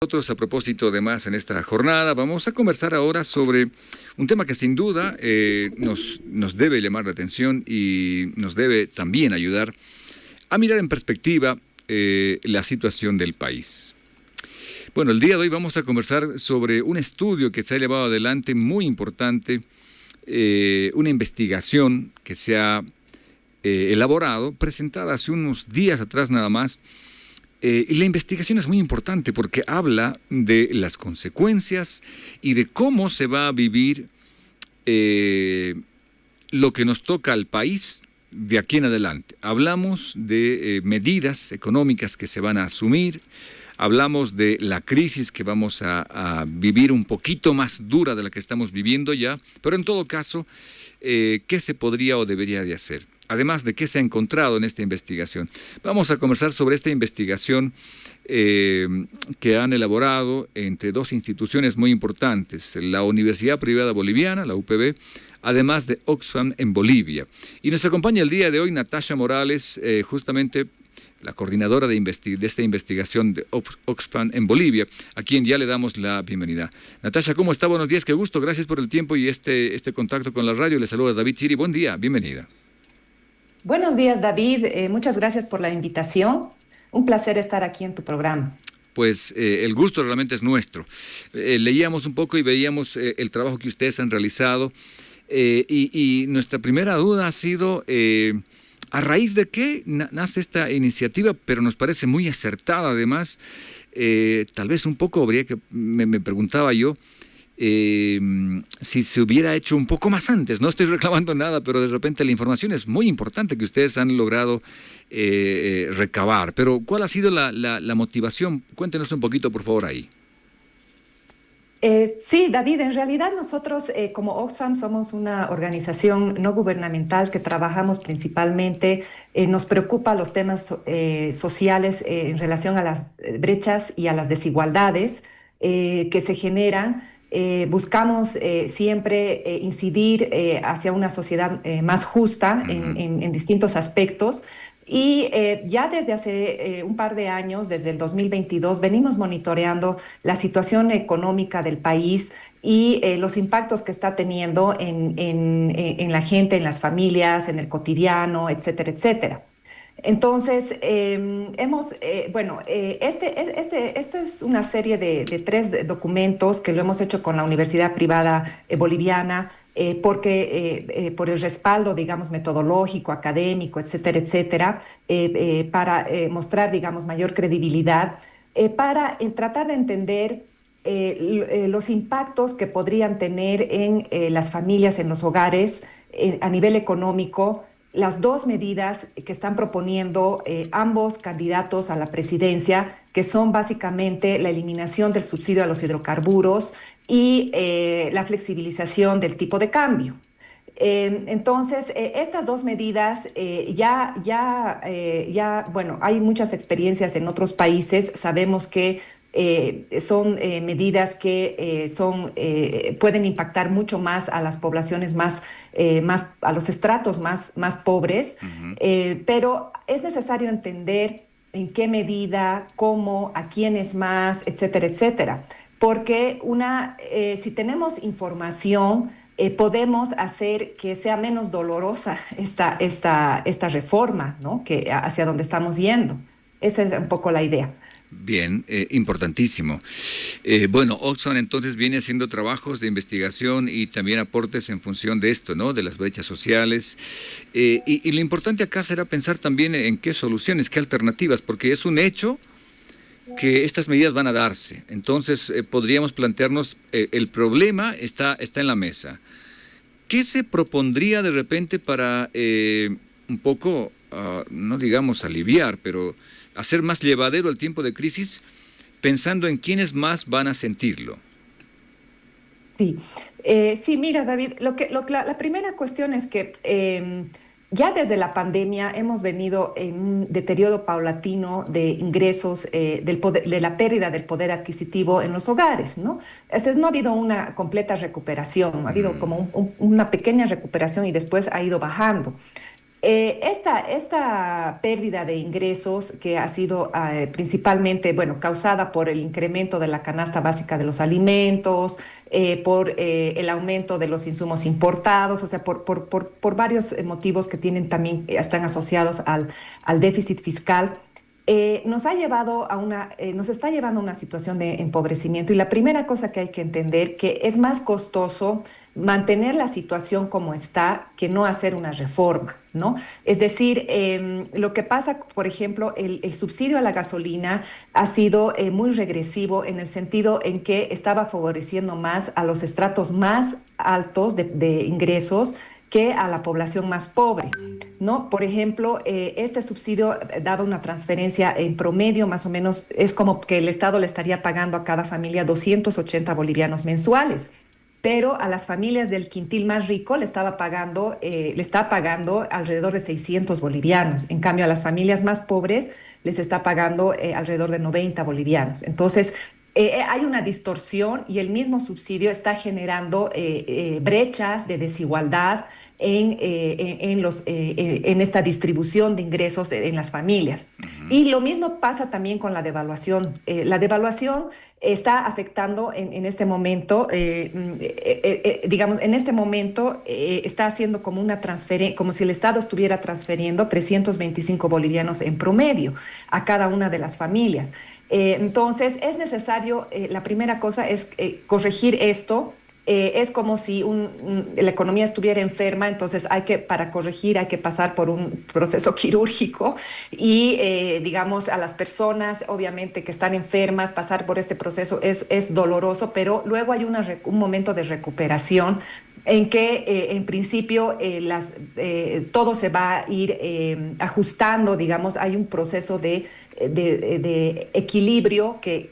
Nosotros, a propósito de más en esta jornada, vamos a conversar ahora sobre un tema que sin duda nos debe llamar la atención y nos debe también ayudar a mirar en perspectiva la situación del país. Bueno, el día de hoy vamos a conversar sobre un estudio que se ha llevado adelante muy importante, una investigación que se ha elaborado, presentada hace unos días atrás nada más. Y la investigación es muy importante porque habla de las consecuencias y de cómo se va a vivir lo que nos toca al país de aquí en adelante. Hablamos de medidas económicas que se van a asumir, hablamos de la crisis que vamos a vivir un poquito más dura de la que estamos viviendo ya, pero en todo caso, ¿qué se podría o debería de hacer? Además de qué se ha encontrado en esta investigación. Vamos a conversar sobre esta investigación que han elaborado entre dos instituciones muy importantes, la Universidad Privada Boliviana, la UPB, además de Oxfam en Bolivia. Y nos acompaña el día de hoy Natasha Morales, justamente la coordinadora de esta investigación de Oxfam en Bolivia, a quien ya le damos la bienvenida. Natasha, ¿cómo está? Buenos días, qué gusto, gracias por el tiempo y este contacto con la radio. Le saluda David Chiri, buen día, bienvenida. Buenos días, David. Muchas gracias por la invitación. Un placer estar aquí en tu programa. Pues el gusto realmente es nuestro. Leíamos un poco y veíamos el trabajo que ustedes han realizado y nuestra primera duda ha sido ¿a raíz de qué nace esta iniciativa? Pero nos parece muy acertada además. Tal vez un poco habría que, me preguntaba yo, si se hubiera hecho un poco más antes. No estoy reclamando nada, pero de repente la información es muy importante que ustedes han logrado recabar. Pero ¿cuál ha sido la motivación? Cuéntenos un poquito, por favor, ahí. Sí, David, en realidad nosotros como Oxfam somos una organización no gubernamental que trabajamos principalmente, nos preocupa los temas sociales en relación a las brechas y a las desigualdades que se generan. Buscamos siempre incidir hacia una sociedad más justa en distintos aspectos. Y ya desde hace un par de años, desde el 2022, venimos monitoreando la situación económica del país y los impactos que está teniendo en la gente, en las familias, en el cotidiano, etcétera, etcétera. Entonces, esta es una serie de tres documentos que lo hemos hecho con la Universidad Privada Boliviana, porque por el respaldo, digamos, metodológico, académico, etcétera, etcétera, para mostrar, digamos, mayor credibilidad, para tratar de entender los impactos que podrían tener en las familias, en los hogares, a nivel económico, las dos medidas que están proponiendo ambos candidatos a la presidencia, que son básicamente la eliminación del subsidio a los hidrocarburos y la flexibilización del tipo de cambio. Entonces, estas dos medidas bueno, hay muchas experiencias en otros países. Sabemos que son medidas que pueden impactar mucho más a las poblaciones a los estratos más pobres, pero es necesario entender en qué medida, cómo, a quiénes más, etcétera, etcétera. Porque si tenemos información, podemos hacer que sea menos dolorosa esta reforma, ¿no? Hacia donde estamos yendo. Esa es un poco la idea. Bien, importantísimo. Bueno, Oxfam entonces viene haciendo trabajos de investigación y también aportes en función de esto, ¿no? De las brechas sociales. Y lo importante acá será pensar también en qué soluciones, qué alternativas, porque es un hecho que estas medidas van a darse. Entonces, podríamos plantearnos, el problema está en la mesa. ¿Qué se propondría de repente para un poco, no digamos aliviar, pero hacer más llevadero el tiempo de crisis, pensando en quiénes más van a sentirlo? Sí, sí, mira, David, la primera cuestión es que ya desde la pandemia hemos venido en un deterioro paulatino de ingresos, de la pérdida del poder adquisitivo en los hogares, ¿no? No ha habido una completa recuperación, ha habido como una pequeña recuperación y después ha ido bajando. Esta pérdida de ingresos que ha sido principalmente, bueno, causada por el incremento de la canasta básica de los alimentos, por el aumento de los insumos importados, o sea, por varios motivos que tienen también, están asociados al déficit fiscal. Nos está llevando a una situación de empobrecimiento y la primera cosa que hay que entender que es más costoso mantener la situación como está que no hacer una reforma, ¿no? Es decir, lo que pasa, por ejemplo, el subsidio a la gasolina ha sido muy regresivo en el sentido en que estaba favoreciendo más a los estratos más altos de ingresos que a la población más pobre, ¿no? Por ejemplo, este subsidio daba una transferencia en promedio, más o menos, es como que el Estado le estaría pagando a cada familia 280 bolivianos mensuales, pero a las familias del quintil más rico le está pagando alrededor de 600 bolivianos. En cambio, a las familias más pobres les está pagando alrededor de 90 bolivianos. Entonces, hay una distorsión y el mismo subsidio está generando brechas de desigualdad en esta distribución de ingresos en las familias. Y lo mismo pasa también con la devaluación. La devaluación está afectando en este momento, digamos, en este momento está haciendo como una transferencia, como si el Estado estuviera transfiriendo 325 bolivianos en promedio a cada una de las familias. Entonces, es necesario, la primera cosa es corregir esto. Es como si la economía estuviera enferma, entonces para corregir hay que pasar por un proceso quirúrgico y, digamos, a las personas, obviamente, que están enfermas, pasar por este proceso es doloroso, pero luego hay un momento de recuperación en que en principio todo se va a ir ajustando, digamos, hay un proceso de equilibrio que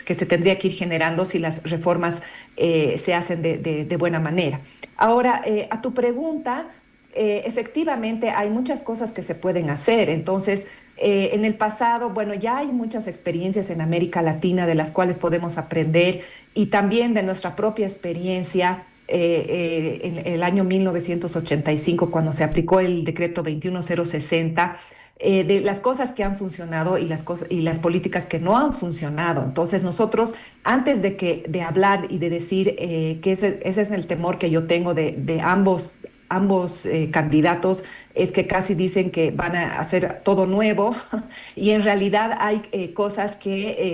se tendría que ir generando si las reformas se hacen de buena manera. Ahora, a tu pregunta, efectivamente hay muchas cosas que se pueden hacer. Entonces, en el pasado, bueno, ya hay muchas experiencias en América Latina de las cuales podemos aprender y también de nuestra propia experiencia. En el año 1985, cuando se aplicó el decreto 21060, de las cosas que han funcionado y las políticas que no han funcionado. Entonces nosotros, antes de hablar y de decir que ese es el temor que yo tengo de ambos candidatos, es que casi dicen que van a hacer todo nuevo y en realidad hay cosas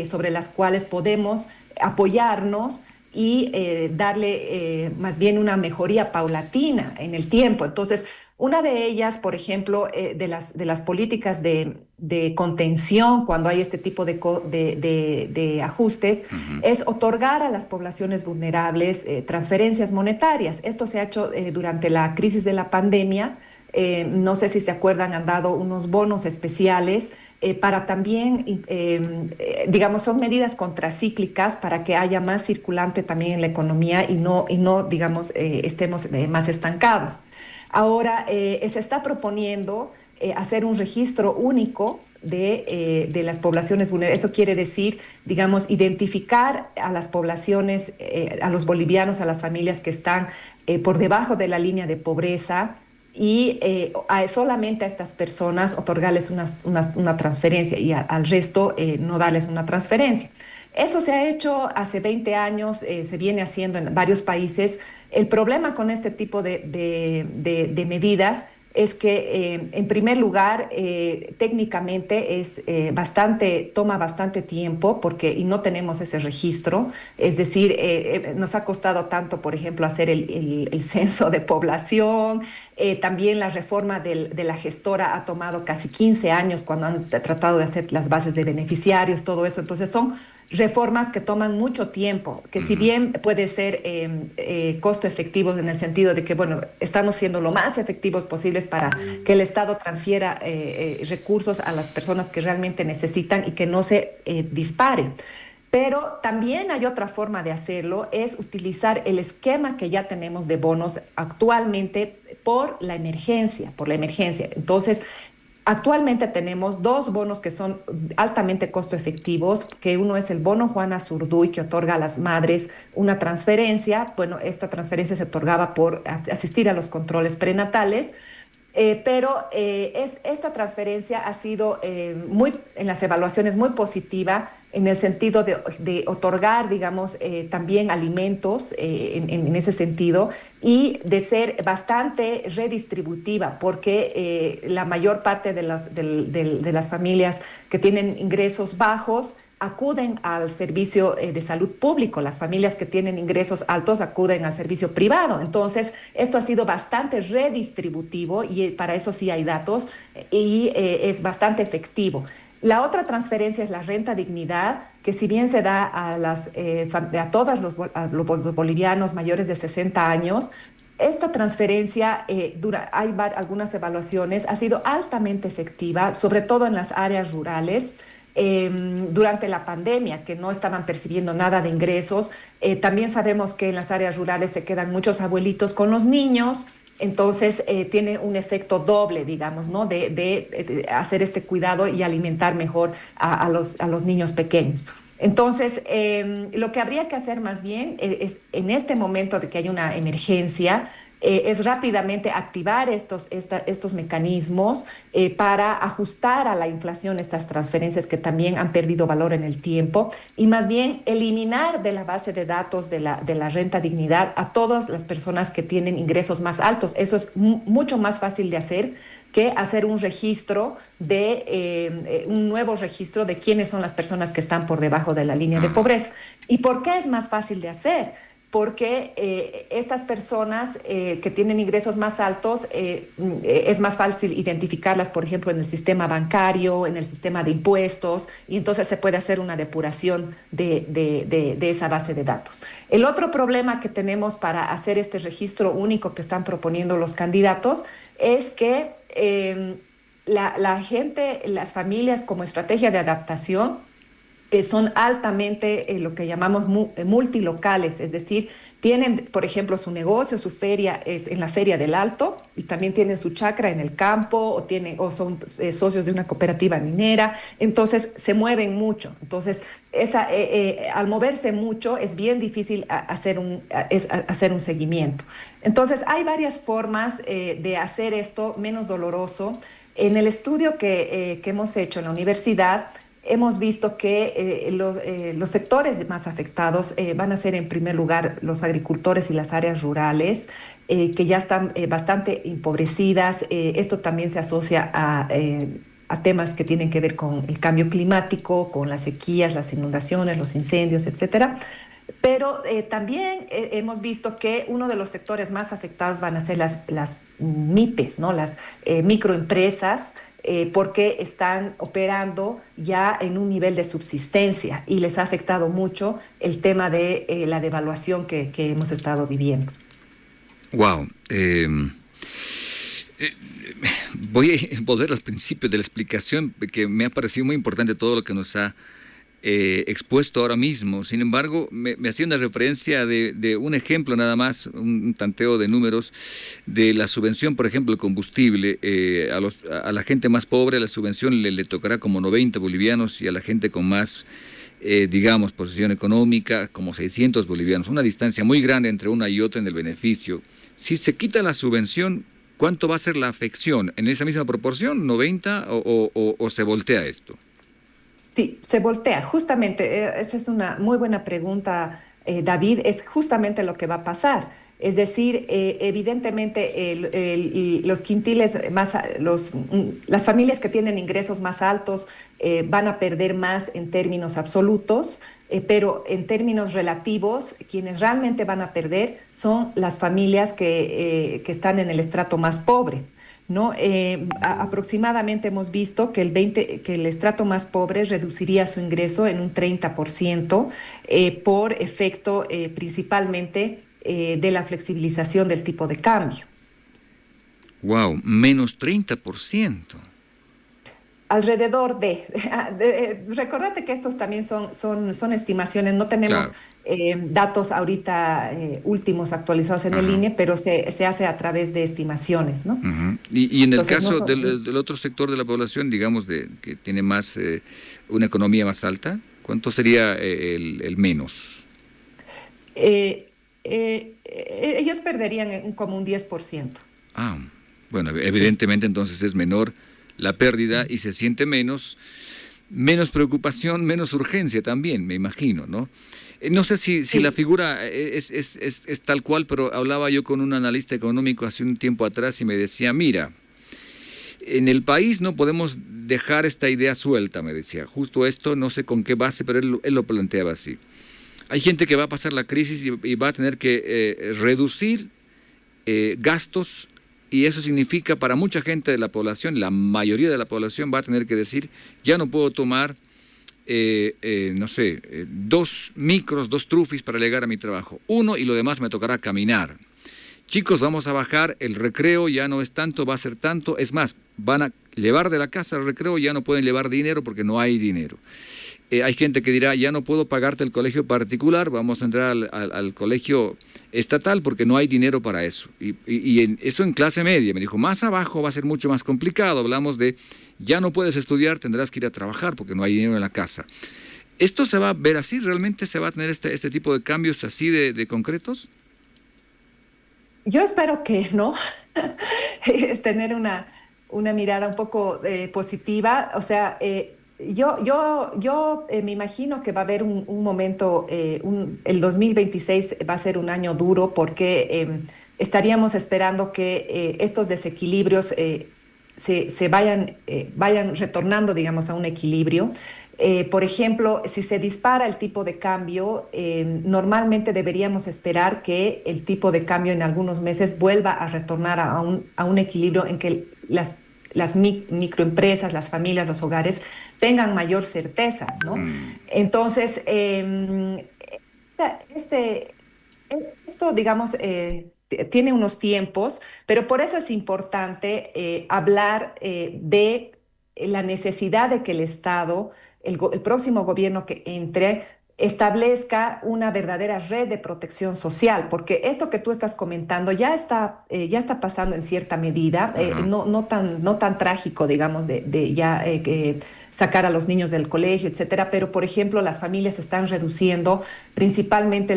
sobre las cuales podemos apoyarnos y darle más bien una mejoría paulatina en el tiempo. Entonces, una de ellas, por ejemplo, de las políticas de contención cuando hay este tipo de ajustes, es otorgar a las poblaciones vulnerables transferencias monetarias. Esto se ha hecho durante la crisis de la pandemia. No sé si se acuerdan, han dado unos bonos especiales para también, digamos, son medidas contracíclicas para que haya más circulante también en la economía y no digamos, estemos más estancados. Ahora, se está proponiendo hacer un registro único de las poblaciones vulnerables. Eso quiere decir, digamos, identificar a las poblaciones, a los bolivianos, a las familias que están por debajo de la línea de pobreza y solamente a estas personas otorgarles una transferencia y al resto no darles una transferencia. Eso se ha hecho hace 20 años, se viene haciendo en varios países. El problema con este tipo de medidas es que, en primer lugar, técnicamente toma bastante tiempo y no tenemos ese registro. Es decir, nos ha costado tanto, por ejemplo, hacer el censo de población. También la reforma de la gestora ha tomado casi 15 años cuando han tratado de hacer las bases de beneficiarios, todo eso. Entonces son reformas que toman mucho tiempo, que si bien puede ser costo efectivo en el sentido de que, bueno, estamos siendo lo más efectivos posibles para que el Estado transfiera recursos a las personas que realmente necesitan y que no se disparen. Pero también hay otra forma de hacerlo, es utilizar el esquema que ya tenemos de bonos actualmente por la emergencia. Entonces, actualmente tenemos dos bonos que son altamente costo efectivos, que uno es el bono Juana Zurduy, que otorga a las madres una transferencia. Bueno, esta transferencia se otorgaba por asistir a los controles prenatales. Esta transferencia ha sido en las evaluaciones muy positiva en el sentido de otorgar, digamos, también alimentos en ese sentido y de ser bastante redistributiva, porque la mayor parte de las familias que tienen ingresos bajos acuden al servicio de salud público. Las familias que tienen ingresos altos acuden al servicio privado. Entonces, esto ha sido bastante redistributivo y para eso sí hay datos es bastante efectivo. La otra transferencia es la renta dignidad, que si bien se da a todos los bolivianos mayores de 60 años, esta transferencia, hay algunas evaluaciones, ha sido altamente efectiva, sobre todo en las áreas rurales. Durante la pandemia, que no estaban percibiendo nada de ingresos. También sabemos que en las áreas rurales se quedan muchos abuelitos con los niños, entonces tiene un efecto doble, digamos, ¿no? De hacer este cuidado y alimentar mejor a los niños pequeños. Entonces, lo que habría que hacer más bien es, en este momento de que hay una emergencia, es rápidamente activar estos mecanismos para ajustar a la inflación estas transferencias que también han perdido valor en el tiempo y más bien eliminar de la base de datos de la renta dignidad a todas las personas que tienen ingresos más altos. Eso es mucho más fácil de hacer que hacer un nuevo registro de quiénes son las personas que están por debajo de la línea de Ajá. pobreza. ¿Y por qué es más fácil de hacer? Porque estas personas que tienen ingresos más altos es más fácil identificarlas, por ejemplo, en el sistema bancario, en el sistema de impuestos, y entonces se puede hacer una depuración de esa base de datos. El otro problema que tenemos para hacer este registro único que están proponiendo los candidatos es que la gente, las familias como estrategia de adaptación, son altamente lo que llamamos multilocales, es decir, tienen, por ejemplo, su negocio, su feria es en la Feria del Alto y también tienen su chacra en el campo o son socios de una cooperativa minera, entonces se mueven mucho. Entonces, al moverse mucho es bien difícil hacer un seguimiento. Entonces, hay varias formas de hacer esto menos doloroso. En el estudio que hemos hecho en la universidad, hemos visto que los sectores más afectados van a ser en primer lugar los agricultores y las áreas rurales, que ya están bastante empobrecidas. Esto también se asocia a temas que tienen que ver con el cambio climático, con las sequías, las inundaciones, los incendios, etcétera. Pero también hemos visto que uno de los sectores más afectados van a ser las MIPES, ¿no? Las microempresas, porque están operando ya en un nivel de subsistencia y les ha afectado mucho el tema de la devaluación que hemos estado viviendo. Wow. Voy a volver al principio de la explicación, que me ha parecido muy importante todo lo que nos ha expuesto ahora mismo. Sin embargo, me hacía una referencia de un ejemplo nada más, un tanteo de números de la subvención, por ejemplo, el combustible. A la gente más pobre la subvención le tocará como 90 bolivianos y a la gente con más, digamos, posición económica como 600 bolivianos. Una distancia muy grande entre una y otra en el beneficio. Si se quita la subvención, ¿cuánto va a ser la afección? ¿En esa misma proporción, 90 o se voltea esto? Sí, se voltea. Justamente, esa es una muy buena pregunta, David. Es justamente lo que va a pasar. Es decir, evidentemente los quintiles las familias que tienen ingresos más altos van a perder más en términos absolutos, pero en términos relativos, quienes realmente van a perder son las familias que están en el estrato más pobre. ¿No? Aproximadamente hemos visto que que el estrato más pobre reduciría su ingreso en un 30% por efecto principalmente de la flexibilización del tipo de cambio. Wow, menos 30%. Alrededor recordate que estos también son estimaciones, no tenemos Claro. datos ahorita últimos actualizados en el Ajá. INE, pero se hace a través de estimaciones, ¿no? Ujú. Y en el Entonces, no caso son, del otro sector de la población, digamos, que tiene más una economía más alta, ¿cuánto sería el menos? ellos perderían como un 10%. Ah. Bueno, evidentemente entonces es menor la pérdida y se siente menos preocupación, menos urgencia también, me imagino, ¿no? No sé si la Sí. figura es tal cual, pero hablaba yo con un analista económico hace un tiempo atrás y me decía, mira, en el país no podemos dejar esta idea suelta, me decía. Justo esto, no sé con qué base, pero él lo planteaba así. Hay gente que va a pasar la crisis y va a tener que reducir gastos, y eso significa para mucha gente de la población, la mayoría de la población va a tener que decir, ya no puedo tomar, no sé, 2 micros, 2 trufis para llegar a mi trabajo. Uno y lo demás me tocará caminar. Chicos, vamos a bajar, el recreo ya no es tanto, va a ser tanto. Es más, van a llevar de la casa al recreo, ya no pueden llevar dinero porque no hay dinero. Hay gente que dirá, ya no puedo pagarte el colegio particular, vamos a entrar al colegio estatal porque no hay dinero para eso. Eso en clase media, me dijo, más abajo va a ser mucho más complicado. Hablamos de, ya no puedes estudiar, tendrás que ir a trabajar porque no hay dinero en la casa. ¿Esto se va a ver así? ¿Realmente se va a tener este tipo de cambios así de concretos? Yo espero que no, tener una mirada un poco positiva. O sea, yo me imagino que va a haber un momento, el 2026 va a ser un año duro porque estaríamos esperando que estos desequilibrios vayan retornando, digamos, a un equilibrio. Por ejemplo, si se dispara el tipo de cambio, normalmente deberíamos esperar que el tipo de cambio en algunos meses vuelva a retornar a un equilibrio en que las microempresas, las familias, los hogares tengan mayor certeza, ¿no? Mm. Entonces, este, esto, digamos, tiene unos tiempos, pero por eso es importante hablar de la necesidad de que el Estado, el próximo gobierno que entre, establezca una verdadera red de protección social, porque esto que tú estás comentando ya está pasando en cierta medida, Ajá. no tan trágico, digamos, de ya sacar a los niños del colegio, etcétera, pero por ejemplo las familias están reduciendo principalmente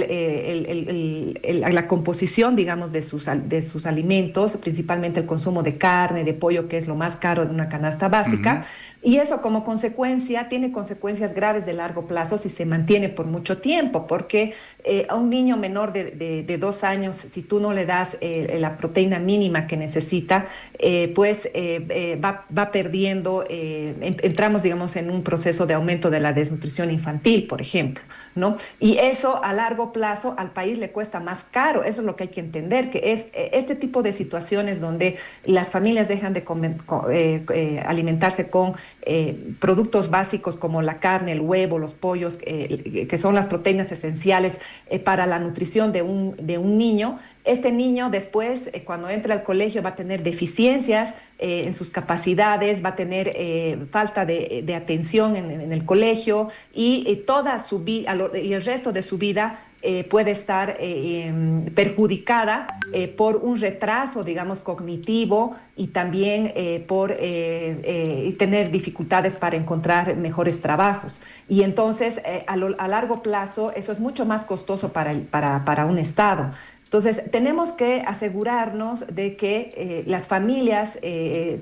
la composición, digamos, de sus alimentos, principalmente el consumo de carne, de pollo, que es lo más caro de una canasta básica, Ujú. y eso como consecuencia tiene consecuencias graves de largo plazo si se mantiene por mucho tiempo, porque a un niño menor de 2 años, si tú no le das la proteína mínima que necesita, va perdiendo, entramos, digamos, en un proceso de aumento de la desnutrición infantil, por ejemplo, ¿no? Y eso a largo plazo al país le cuesta más caro. Eso es lo que hay que entender, que es este tipo de situaciones donde las familias dejan de alimentarse con productos básicos como la carne, el huevo, los pollos, que son las proteínas esenciales para la nutrición de un niño. Este niño después, cuando entre al colegio, va a tener deficiencias en sus capacidades, va a tener falta de atención en el colegio y toda su vida y el resto de su vida puede estar perjudicada por un retraso, digamos, cognitivo y también por tener dificultades para encontrar mejores trabajos. Y entonces, a largo plazo, eso es mucho más costoso para un Estado. Entonces, tenemos que asegurarnos de que las familias,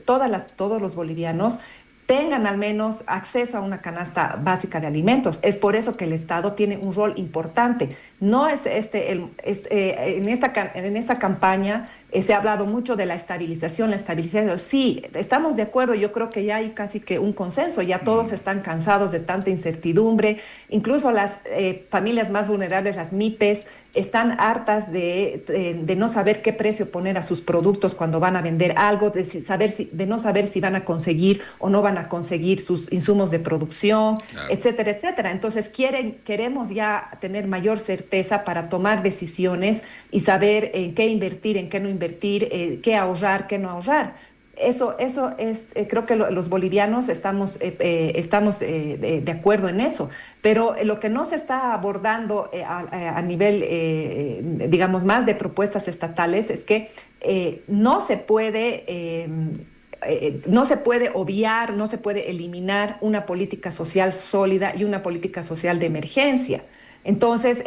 todos los bolivianos, tengan al menos acceso a una canasta básica de alimentos. Es por eso que el Estado tiene un rol importante. No es en esta campaña se ha hablado mucho de la estabilización, la estabilización. Sí, estamos de acuerdo, yo creo que ya hay casi que un consenso, ya todos Mm. están cansados de tanta incertidumbre, incluso las familias más vulnerables, las MIPES, están hartas de no saber qué precio poner a sus productos cuando van a vender algo, de no saber si van a conseguir o no van a conseguir sus insumos de producción, Claro. etcétera, etcétera. Entonces queremos ya tener mayor certeza para tomar decisiones y saber en qué invertir, en qué no invertir, qué ahorrar, qué no ahorrar. Eso es, creo que los bolivianos estamos de acuerdo en eso, pero lo que no se está abordando a nivel, digamos, más de propuestas estatales es que no se puede obviar, no se puede eliminar una política social sólida y una política social de emergencia. Entonces,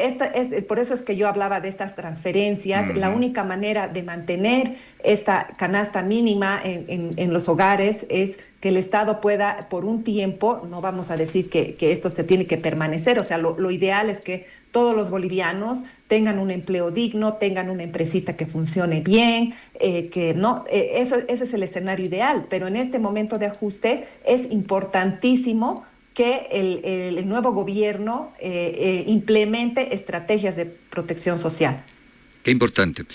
por eso es que yo hablaba de estas transferencias. La única manera de mantener esta canasta mínima en los hogares es que el Estado pueda, por un tiempo, no vamos a decir que esto se tiene que permanecer, o sea, lo ideal es que todos los bolivianos tengan un empleo digno, tengan una empresita que funcione bien, que no, ese es el escenario ideal, pero en este momento de ajuste es importantísimo que el nuevo gobierno implemente estrategias de protección social. Qué importante.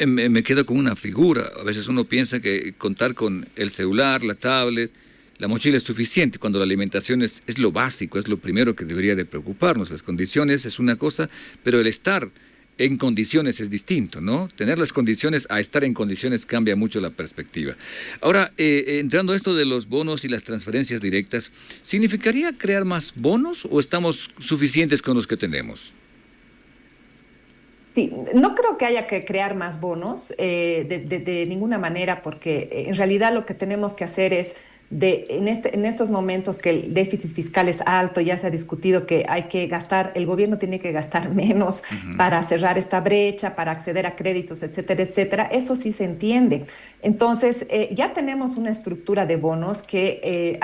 Me quedo con una figura. A veces uno piensa que contar con el celular, la tablet, la mochila es suficiente, cuando la alimentación es lo básico, es lo primero que debería de preocuparnos. Las condiciones es una cosa, pero el estar en condiciones es distinto, ¿no? Tener las condiciones a estar en condiciones cambia mucho la perspectiva. Ahora, entrando a esto de los bonos y las transferencias directas, ¿significaría crear más bonos o estamos suficientes con los que tenemos? Sí, no creo que haya que crear más bonos de ninguna manera, porque en realidad lo que tenemos que hacer es, en estos momentos que el déficit fiscal es alto, ya se ha discutido que hay que gastar, el gobierno tiene que gastar menos para cerrar esta brecha, para acceder a créditos, etcétera, etcétera. Eso sí se entiende. Entonces, ya tenemos una estructura de bonos que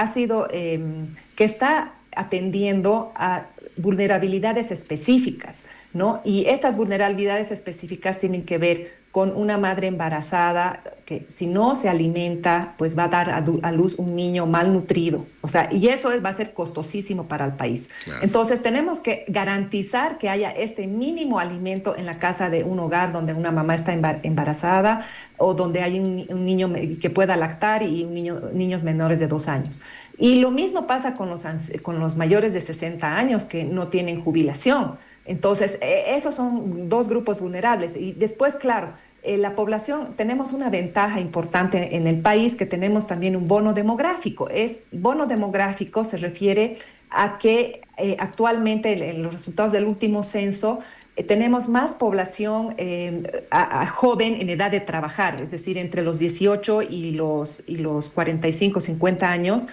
que está atendiendo a vulnerabilidades específicas, ¿no? Y estas vulnerabilidades específicas tienen que ver con una madre embarazada que si no se alimenta, pues va a dar a luz un niño malnutrido. O sea, y eso va a ser costosísimo para el país. Claro. Entonces, tenemos que garantizar que haya este mínimo alimento en la casa de un hogar donde una mamá está embarazada o donde hay un niño que pueda lactar y niños menores de 2 años. Y lo mismo pasa con los mayores de 60 años que no tienen jubilación. Entonces, esos son 2 grupos vulnerables. Y después, claro, la población, tenemos una ventaja importante en el país, que tenemos también un bono demográfico. Bono demográfico se refiere a que actualmente en los resultados del último censo tenemos más población joven en edad de trabajar, es decir, entre los 18 y los 45, 50 años,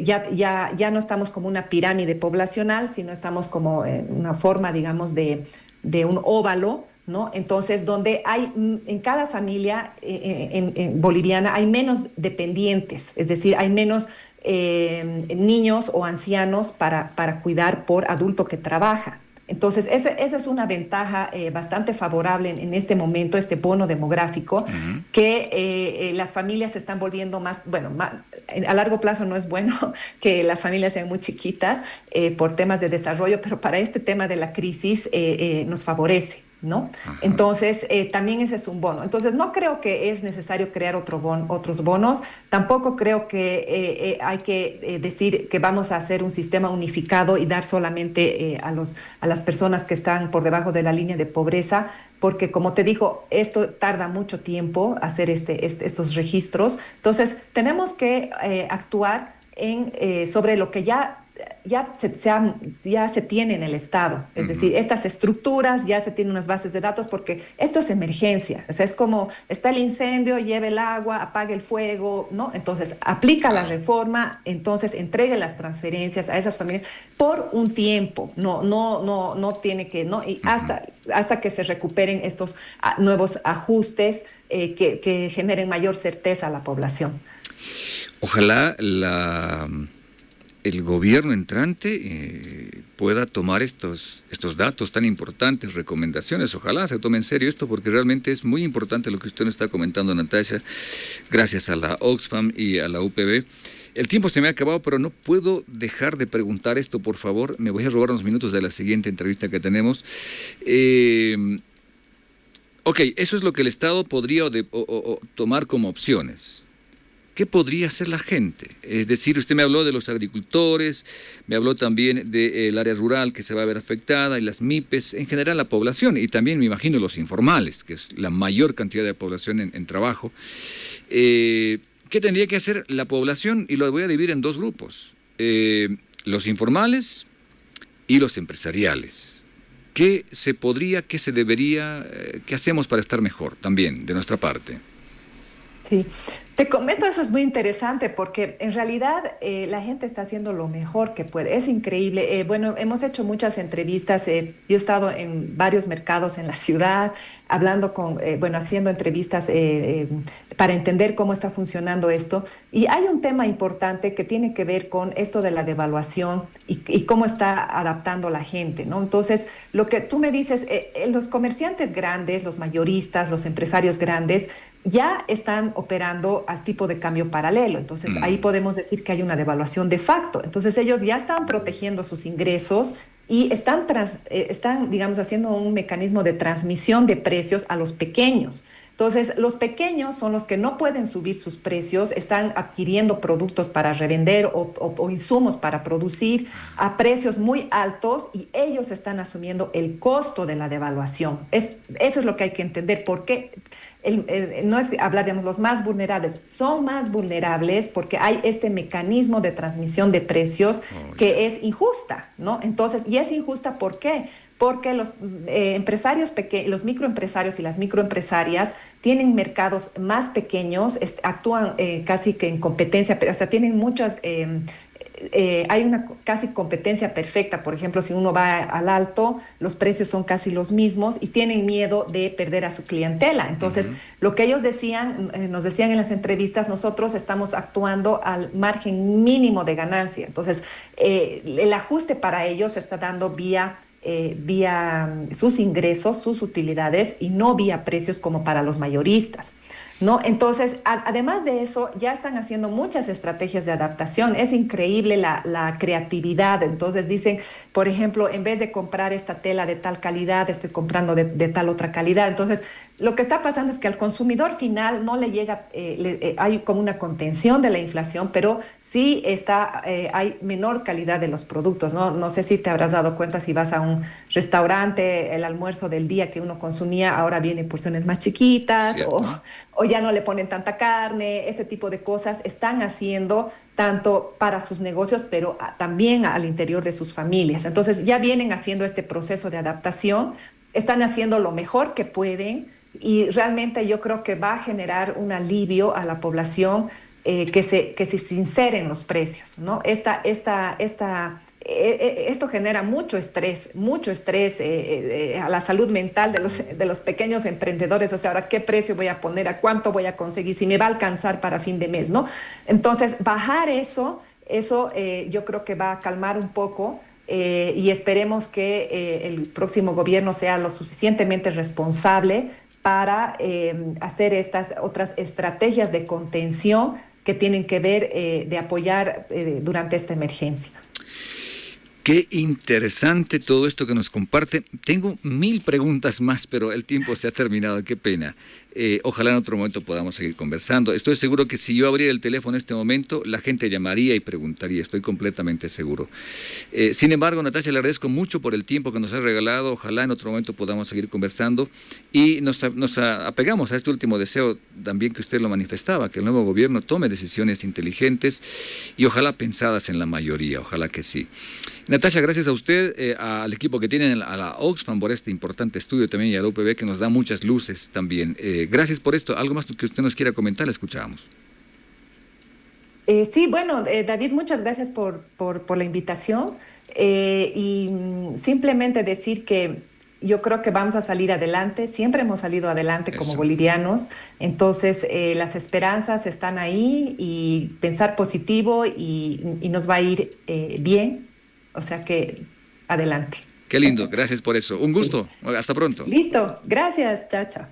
ya no estamos como una pirámide poblacional, sino estamos como una forma, digamos, de un óvalo, ¿no? Entonces, donde hay en cada familia boliviana hay menos dependientes, es decir, hay menos niños o ancianos para cuidar por adulto que trabaja. Entonces, esa es una ventaja bastante favorable en este momento, este bono demográfico, que las familias se están volviendo a largo plazo no es bueno que las familias sean muy chiquitas por temas de desarrollo, pero para este tema de la crisis nos favorece, ¿no? Ajá. Entonces, también ese es un bono. Entonces, no creo que es necesario crear otros bonos. Tampoco creo que hay que decir que vamos a hacer un sistema unificado y dar solamente a las personas que están por debajo de la línea de pobreza, porque, como te digo, esto tarda mucho tiempo hacer estos registros. Entonces, tenemos que actuar sobre lo que ya se tiene en el Estado, es decir, estas estructuras, ya se tienen unas bases de datos, porque esto es emergencia, o sea, es como está el incendio, lleve el agua, apague el fuego, ¿no? Entonces, aplica la reforma, entonces entregue las transferencias a esas familias por un tiempo, no tiene que, ¿no? Y hasta que se recuperen estos nuevos ajustes que generen mayor certeza a la población. Ojalá el gobierno entrante pueda tomar estos datos tan importantes, recomendaciones. Ojalá se tome en serio esto, porque realmente es muy importante lo que usted nos está comentando, Natasha, gracias a la Oxfam y a la UPB. El tiempo se me ha acabado, pero no puedo dejar de preguntar esto, por favor. Me voy a robar unos minutos de la siguiente entrevista que tenemos. Ok, eso es lo que el Estado podría tomar como opciones. ¿Qué podría hacer la gente? Es decir, usted me habló de los agricultores, me habló también del área rural que se va a ver afectada, y las MIPES, en general la población, y también me imagino los informales, que es la mayor cantidad de población en trabajo. ¿Qué tendría que hacer la población? Y lo voy a dividir en 2 grupos, los informales y los empresariales. ¿Qué se podría, qué se debería, qué hacemos para estar mejor también de nuestra parte? Sí. Te comento, eso es muy interesante porque en realidad la gente está haciendo lo mejor que puede. Es increíble. Bueno, hemos hecho muchas entrevistas. Yo he estado en varios mercados en la ciudad, hablando bueno, haciendo entrevistas para entender cómo está funcionando esto. Y hay un tema importante que tiene que ver con esto de la devaluación y cómo está adaptando la gente, ¿no? Entonces, lo que tú me dices, los comerciantes grandes, los mayoristas, los empresarios grandes, ya están operando al tipo de cambio paralelo. Entonces, ahí podemos decir que hay una devaluación de facto. Entonces, ellos ya están protegiendo sus ingresos y están, digamos, haciendo un mecanismo de transmisión de precios a los pequeños. Entonces, los pequeños son los que no pueden subir sus precios, están adquiriendo productos para revender o insumos para producir a precios muy altos y ellos están asumiendo el costo de la devaluación. Eso es lo que hay que entender. ¿Por qué? No es hablar de los más vulnerables, son más vulnerables porque hay este mecanismo de transmisión de precios que es injusta, ¿no? Entonces, y es injusta, ¿por qué? Porque los empresarios pequeños, los microempresarios y las microempresarias tienen mercados más pequeños, actúan casi que en competencia, pero, o sea, tienen muchas hay una casi competencia perfecta. Por ejemplo, si uno va al alto, los precios son casi los mismos y tienen miedo de perder a su clientela. Entonces, lo que ellos decían, nos decían en las entrevistas, nosotros estamos actuando al margen mínimo de ganancia. Entonces, el ajuste para ellos se está dando vía sus ingresos, sus utilidades y no vía precios como para los mayoristas, ¿no? Entonces, además de eso, ya están haciendo muchas estrategias de adaptación. Es increíble la creatividad. Entonces dicen, por ejemplo, en vez de comprar esta tela de tal calidad, estoy comprando de tal otra calidad. Entonces, lo que está pasando es que al consumidor final no le llega, hay como una contención de la inflación, pero sí hay menor calidad de los productos, ¿no? No sé si te habrás dado cuenta si vas a un restaurante, el almuerzo del día que uno consumía, ahora viene en porciones más chiquitas o ya no le ponen tanta carne. Ese tipo de cosas están haciendo tanto para sus negocios, pero también al interior de sus familias. Entonces ya vienen haciendo este proceso de adaptación, están haciendo lo mejor que pueden y realmente yo creo que va a generar un alivio a la población que se sinceren los precios, ¿no? Esto genera mucho estrés a la salud mental de los pequeños emprendedores. O sea, ahora, ¿qué precio voy a poner? ¿A cuánto voy a conseguir? Si me va a alcanzar para fin de mes, ¿no? Entonces, bajar eso yo creo que va a calmar un poco y esperemos que el próximo gobierno sea lo suficientemente responsable para hacer estas otras estrategias de contención que tienen que ver de apoyar durante esta emergencia. Qué interesante todo esto que nos comparte. Tengo 1000 preguntas más, pero el tiempo se ha terminado, qué pena. Ojalá en otro momento podamos seguir conversando. Estoy seguro que si yo abriera el teléfono en este momento, la gente llamaría y preguntaría, estoy completamente seguro. Sin embargo, Natasha, le agradezco mucho por el tiempo que nos ha regalado. Ojalá en otro momento podamos seguir conversando y nos apegamos a este último deseo también que usted lo manifestaba, que el nuevo gobierno tome decisiones inteligentes y ojalá pensadas en la mayoría, ojalá que sí. Natasha, gracias a usted, al equipo que tienen, a la Oxfam por este importante estudio también y a la UPB que nos da muchas luces también. Gracias por esto. ¿Algo más que usted nos quiera comentar? La escuchamos. Sí, bueno, David, muchas gracias por la invitación y simplemente decir que yo creo que vamos a salir adelante. Siempre hemos salido adelante como bolivianos. Entonces, las esperanzas están ahí y pensar positivo y nos va a ir bien. O sea que adelante. Qué lindo, gracias por eso. Un gusto. Sí. Hasta pronto. Listo, gracias. Chao, chao.